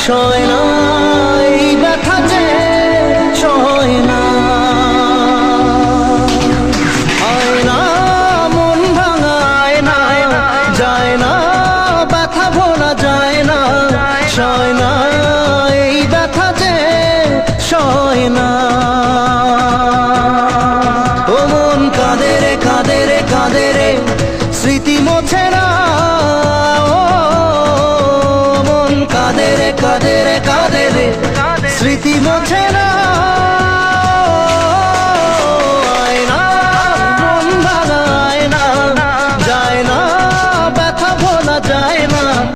সয় না এই ব্যথা যে সয় না, আয় না মন ভাঙায় না, যায় না ব্যথা ভোলা যায় না, সয় না এই ব্যথা যে সয় না। ও মন কাঁদে রে কাঁদে রে কাঁদে রে স্মৃতি মোছে না, কাঁদে রে কাঁদে রে স্মৃতি মোছে না।